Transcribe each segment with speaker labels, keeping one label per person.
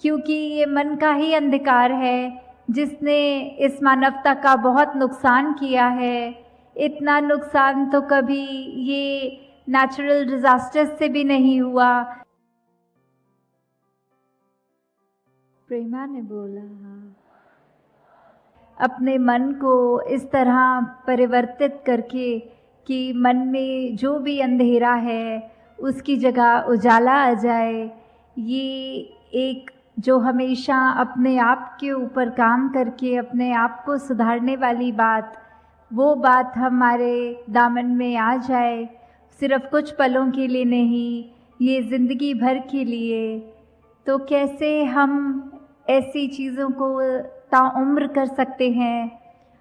Speaker 1: क्योंकि ये मन का ही अंधकार है जिसने इस मानवता का बहुत नुकसान किया है। इतना नुकसान तो कभी ये नेचुरल डिजास्टर्स से भी नहीं हुआ। प्रेमा ने बोला, अपने मन को इस तरह परिवर्तित करके कि मन में जो भी अंधेरा है उसकी जगह उजाला आ जाए। ये एक जो हमेशा अपने आप के ऊपर काम करके अपने आप को सुधारने वाली बात, वो बात हमारे दामन में आ जाए, सिर्फ कुछ पलों के लिए नहीं, ये ज़िंदगी भर के लिए। तो कैसे हम ऐसी चीज़ों को ताउम्र कर सकते हैं?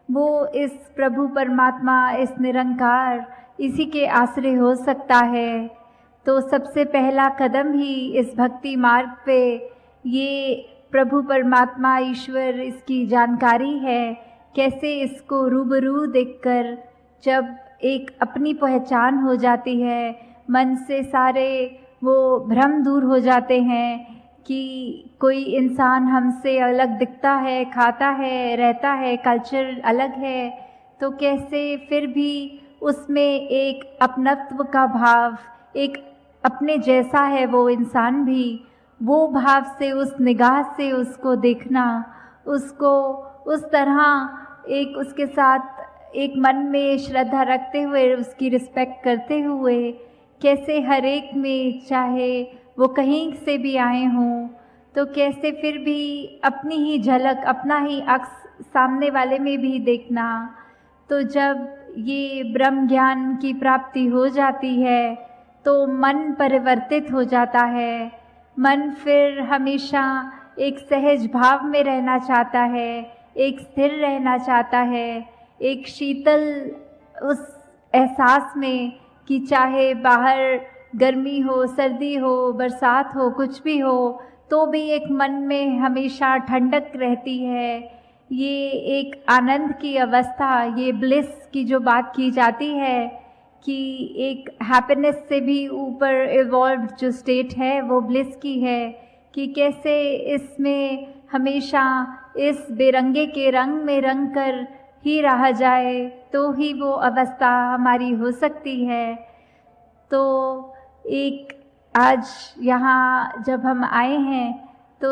Speaker 1: वो इस प्रभु परमात्मा, इस निरंकार, इसी के आश्रय हो सकता है। तो सबसे पहला कदम ही इस भक्ति मार्ग पे ये प्रभु परमात्मा ईश्वर, इसकी जानकारी है। कैसे इसको रूबरू देखकर जब एक अपनी पहचान हो जाती है, मन से सारे वो भ्रम दूर हो जाते हैं कि कोई इंसान हमसे अलग दिखता है, खाता है, रहता है, कल्चर अलग है, तो कैसे फिर भी उसमें एक अपनत्व का भाव, एक अपने जैसा है वो इंसान भी, वो भाव से, उस निगाह से उसको देखना, उसको उस तरह एक उसके साथ एक मन में श्रद्धा रखते हुए, उसकी रिस्पेक्ट करते हुए, कैसे हर एक में, चाहे वो कहीं से भी आए हों, तो कैसे फिर भी अपनी ही झलक, अपना ही अक्स सामने वाले में भी देखना। तो जब ये ब्रह्म ज्ञान की प्राप्ति हो जाती है तो मन परिवर्तित हो जाता है। मन फिर हमेशा एक सहज भाव में रहना चाहता है, एक स्थिर रहना चाहता है, एक शीतल उस एहसास में कि चाहे बाहर गर्मी हो, सर्दी हो, बरसात हो, कुछ भी हो, तो भी एक मन में हमेशा ठंडक रहती है। ये एक आनंद की अवस्था, ये ब्लिस की जो बात की जाती है कि एक हैप्पीनेस से भी ऊपर इवॉल्व्ड जो स्टेट है वो ब्लिस की है, कि कैसे इसमें हमेशा इस बेरंगे के रंग में रंग कर ही रहा जाए तो ही वो अवस्था हमारी हो सकती है। तो एक आज यहाँ जब हम आए हैं तो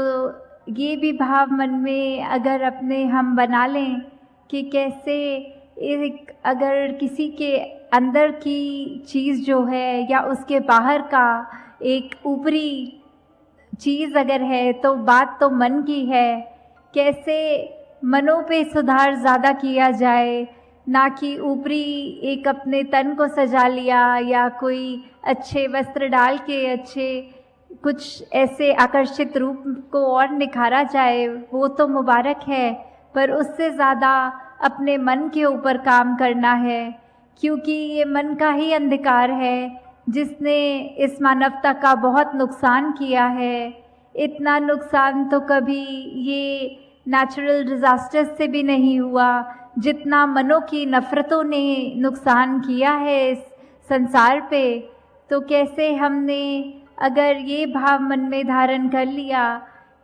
Speaker 1: ये भी भाव मन में अगर अपने हम बना लें कि कैसे एक अगर किसी के अंदर की चीज़ जो है या उसके बाहर का एक ऊपरी चीज़ अगर है तो बात तो मन की है। कैसे मनों पे सुधार ज़्यादा किया जाए, ना कि ऊपरी एक अपने तन को सजा लिया या कोई अच्छे वस्त्र डाल के अच्छे कुछ ऐसे आकर्षित रूप को और निखारा जाए, वो तो मुबारक है, पर उससे ज़्यादा अपने मन के ऊपर काम करना है, क्योंकि ये मन का ही अंधकार है जिसने इस मानवता का बहुत नुकसान किया है। इतना नुकसान तो कभी ये नेचुरल डिजास्टर्स से भी नहीं हुआ जितना मनों की नफ़रतों ने नुकसान किया है इस संसार पे। तो कैसे हमने अगर ये भाव मन में धारण कर लिया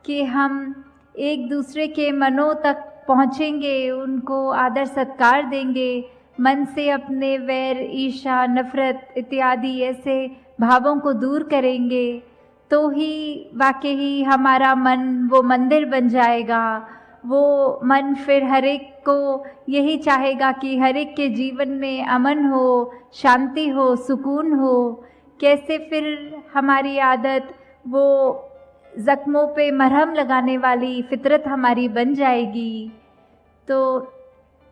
Speaker 1: कि हम एक दूसरे के मनों तक पहुँचेंगे, उनको आदर सत्कार देंगे, मन से अपने वैर, ईर्ष्या, नफ़रत इत्यादि ऐसे भावों को दूर करेंगे, तो ही वाकई हमारा मन वो मंदिर बन जाएगा। वो मन फिर हर एक को यही चाहेगा कि हर एक के जीवन में अमन हो, शांति हो, सुकून हो। कैसे फिर हमारी आदत वो ज़ख्मों पे मरहम लगाने वाली फितरत हमारी बन जाएगी। तो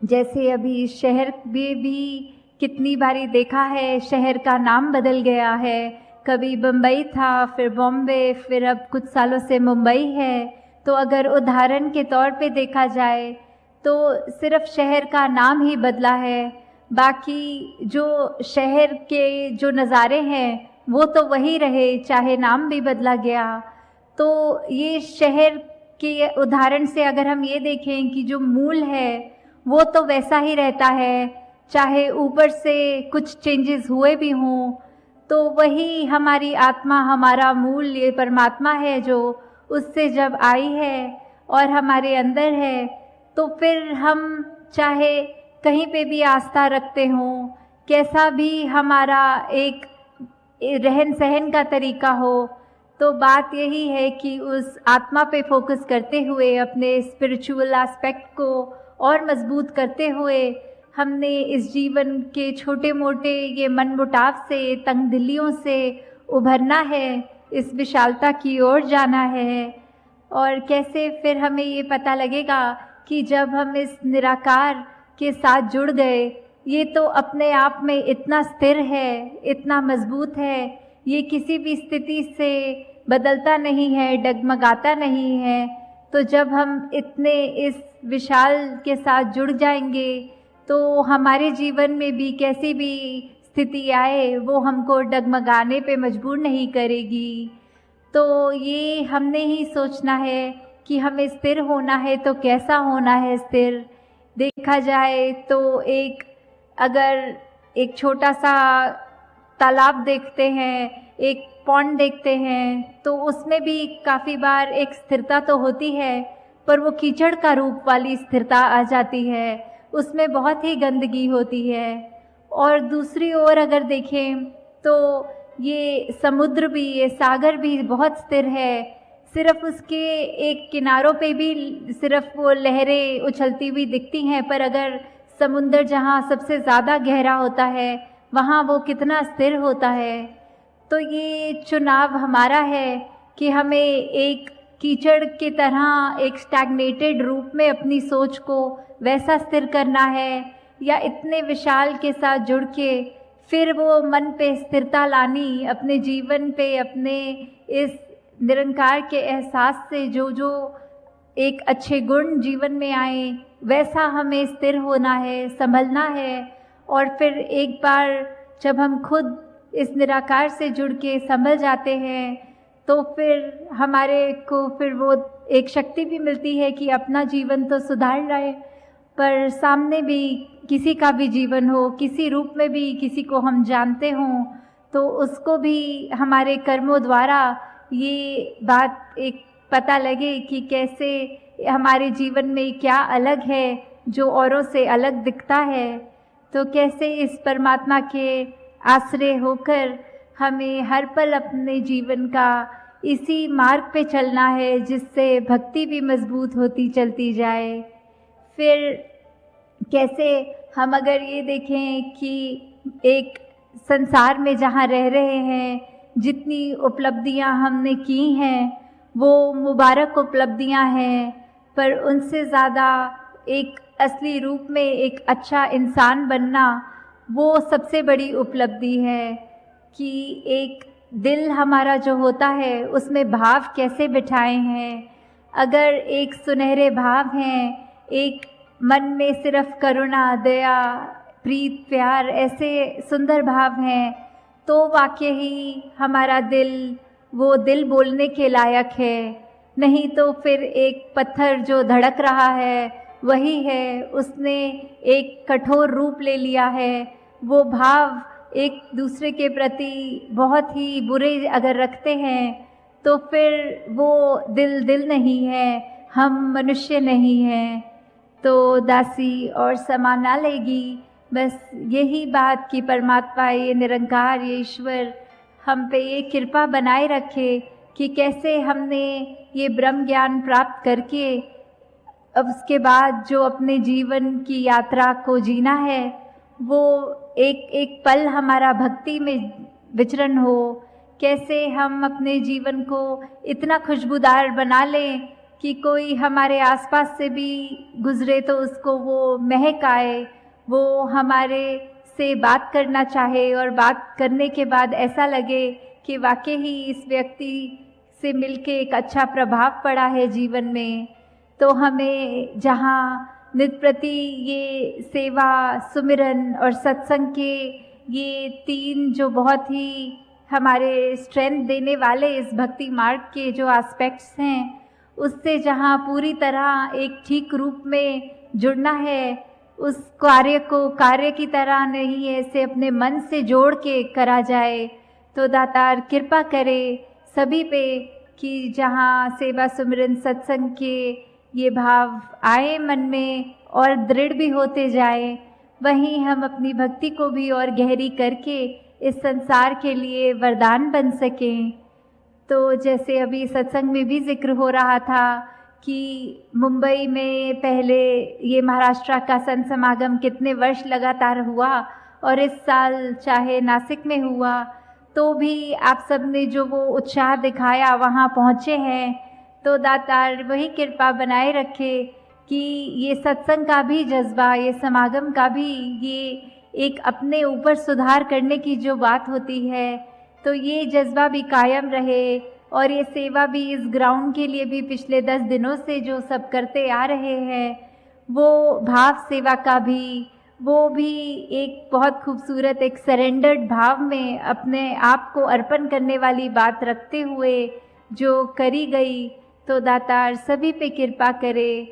Speaker 1: जैसे अभी शहर में भी कितनी बारी देखा है, शहर का नाम बदल गया है, कभी बम्बई था, फिर बॉम्बे, फिर अब कुछ सालों से मुंबई है। तो अगर उदाहरण के तौर पे देखा जाए तो सिर्फ शहर का नाम ही बदला है, बाकी जो शहर के जो नज़ारे हैं वो तो वही रहे, चाहे नाम भी बदला गया। तो ये शहर के उदाहरण से अगर हम ये देखें कि जो मूल है वो तो वैसा ही रहता है, चाहे ऊपर से कुछ चेंजेस हुए भी हों, तो वही हमारी आत्मा, हमारा मूल ये परमात्मा है जो उससे जब आई है और हमारे अंदर है, तो फिर हम चाहे कहीं पे भी आस्था रखते हों, कैसा भी हमारा एक रहन सहन का तरीका हो, तो बात यही है कि उस आत्मा पे फोकस करते हुए अपने स्पिरिचुअल एस्पेक्ट को और मजबूत करते हुए हमने इस जीवन के छोटे मोटे ये मनमुटाव से, तंगदिलियों से उभरना है, इस विशालता की ओर जाना है। और कैसे फिर हमें ये पता लगेगा कि जब हम इस निराकार के साथ जुड़ गए, ये तो अपने आप में इतना स्थिर है, इतना मजबूत है, ये किसी भी स्थिति से बदलता नहीं है, डगमगाता नहीं है। तो जब हम इतने इस विशाल के साथ जुड़ जाएंगे, तो हमारे जीवन में भी कैसी भी स्थिति आए, वो हमको डगमगाने पे मजबूर नहीं करेगी। तो ये हमने ही सोचना है कि हमें स्थिर होना है, तो कैसा होना है स्थिर। देखा जाए तो अगर एक छोटा सा तालाब देखते हैं, एक पॉन्ड देखते हैं, तो उसमें भी काफ़ी बार एक स्थिरता तो होती है, पर वो कीचड़ का रूप वाली स्थिरता आ जाती है, उसमें बहुत ही गंदगी होती है। और दूसरी ओर अगर देखें तो ये समुद्र भी, ये सागर भी बहुत स्थिर है, सिर्फ उसके एक किनारों पे भी सिर्फ वो लहरें उछलती हुई दिखती हैं, पर अगर समुंदर जहाँ सबसे ज़्यादा गहरा होता है, वहाँ वो कितना स्थिर होता है। तो ये चुनाव हमारा है कि हमें एक कीचड़ की तरह एक स्टैग्नेटेड रूप में अपनी सोच को वैसा स्थिर करना है, या इतने विशाल के साथ जुड़ के फिर वो मन पे स्थिरता लानी, अपने जीवन पे, अपने इस निरंकार के एहसास से जो जो एक अच्छे गुण जीवन में आए, वैसा हमें स्थिर होना है, संभलना है। और फिर एक बार जब हम खुद इस निराकार से जुड़ के संभल जाते हैं, तो फिर हमारे को फिर वो एक शक्ति भी मिलती है कि अपना जीवन तो सुधार रहे, पर सामने भी किसी का भी जीवन हो, किसी रूप में भी किसी को हम जानते हों, तो उसको भी हमारे कर्मों द्वारा ये बात एक पता लगे कि कैसे हमारे जीवन में क्या अलग है जो औरों से अलग दिखता है। तो कैसे इस परमात्मा के आश्रय होकर हमें हर पल अपने जीवन का इसी मार्ग पे चलना है, जिससे भक्ति भी मजबूत होती चलती जाए। फिर कैसे हम अगर ये देखें कि एक संसार में जहाँ रह रहे हैं, जितनी उपलब्धियाँ हमने की हैं वो मुबारक उपलब्धियाँ हैं, पर उनसे ज़्यादा एक असली रूप में एक अच्छा इंसान बनना वो सबसे बड़ी उपलब्धि है। कि एक दिल हमारा जो होता है उसमें भाव कैसे बिठाए हैं। अगर एक सुनहरे भाव हैं, एक मन में सिर्फ करुणा, दया, प्रीत, प्यार ऐसे सुंदर भाव हैं, तो वाकई ही हमारा दिल वो दिल बोलने के लायक है। नहीं तो फिर एक पत्थर जो धड़क रहा है वही है, उसने एक कठोर रूप ले लिया है। वो भाव एक दूसरे के प्रति बहुत ही बुरे अगर रखते हैं, तो फिर वो दिल नहीं है, हम मनुष्य नहीं हैं। तो दासी और समा ना लेगी। बस यही बात कि परमात्मा, ये निरंकार, ये ईश्वर हम पे ये कृपा बनाए रखे कि कैसे हमने ये ब्रह्म ज्ञान प्राप्त करके अब उसके बाद जो अपने जीवन की यात्रा को जीना है, वो एक एक पल हमारा भक्ति में विचरण हो। कैसे हम अपने जीवन को इतना खुशबूदार बना लें कि कोई हमारे आसपास से भी गुजरे तो उसको वो महक आए, वो हमारे से बात करना चाहे, और बात करने के बाद ऐसा लगे कि वाकई ही इस व्यक्ति से मिलके एक अच्छा प्रभाव पड़ा है जीवन में। तो हमें जहाँ नित्य प्रति ये सेवा, सुमिरन और सत्संग के ये तीन जो बहुत ही हमारे स्ट्रेंथ देने वाले इस भक्ति मार्ग के जो एस्पेक्ट्स हैं, उससे जहाँ पूरी तरह एक ठीक रूप में जुड़ना है, उस कार्य को कार्य की तरह नहीं ऐसे अपने मन से जोड़ के करा जाए। तो दातार कृपा करे सभी पे कि जहाँ सेवा सुमिरन सत्संग के ये भाव आए मन में और दृढ़ भी होते जाए, वहीं हम अपनी भक्ति को भी और गहरी करके इस संसार के लिए वरदान बन सकें। तो जैसे अभी सत्संग में भी जिक्र हो रहा था कि मुंबई में पहले ये महाराष्ट्र का संत समागम कितने वर्ष लगातार हुआ और इस साल चाहे नासिक में हुआ, तो भी आप सब ने जो वो उत्साह दिखाया वहाँ पहुँचे हैं, तो दातार वही कृपा बनाए रखे कि ये सत्संग का भी जज्बा, ये समागम का भी ये एक अपने ऊपर सुधार करने की जो बात होती है, तो ये जज्बा भी कायम रहे और ये सेवा भी इस ग्राउंड के लिए भी पिछले 10 दिनों से जो सब करते आ रहे हैं, वो भाव सेवा का भी, वो भी एक बहुत खूबसूरत एक सरेंडर्ड भाव में अपने आप को अर्पण करने वाली बात रखते हुए जो करी गई। तो दातार सभी पे कृपा करे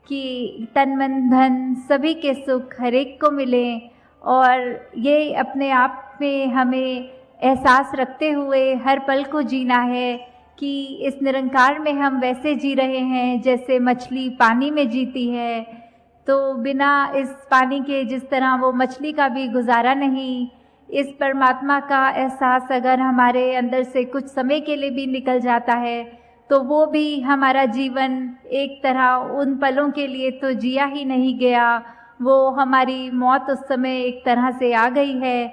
Speaker 1: कि तन मन धन सभी के सुख हर एक को मिले, और ये अपने आप में हमें एहसास रखते हुए हर पल को जीना है कि इस निरंकार में हम वैसे जी रहे हैं जैसे मछली पानी में जीती है। तो बिना इस पानी के जिस तरह वो मछली का भी गुजारा नहीं, इस परमात्मा का एहसास अगर हमारे अंदर से कुछ समय के लिए भी निकल जाता है तो वो भी हमारा जीवन एक तरह उन पलों के लिए तो जिया ही नहीं गया, वो हमारी मौत उस समय एक तरह से आ गई है।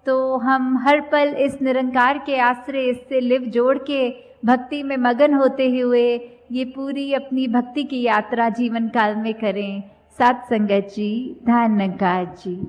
Speaker 1: तो हम हर पल इस निरंकार के आश्रय इससे लिव जोड़ के भक्ति में मगन होते हुए ये पूरी अपनी भक्ति की यात्रा जीवन काल में करें। सात संगत जी, धन्यवाद जी।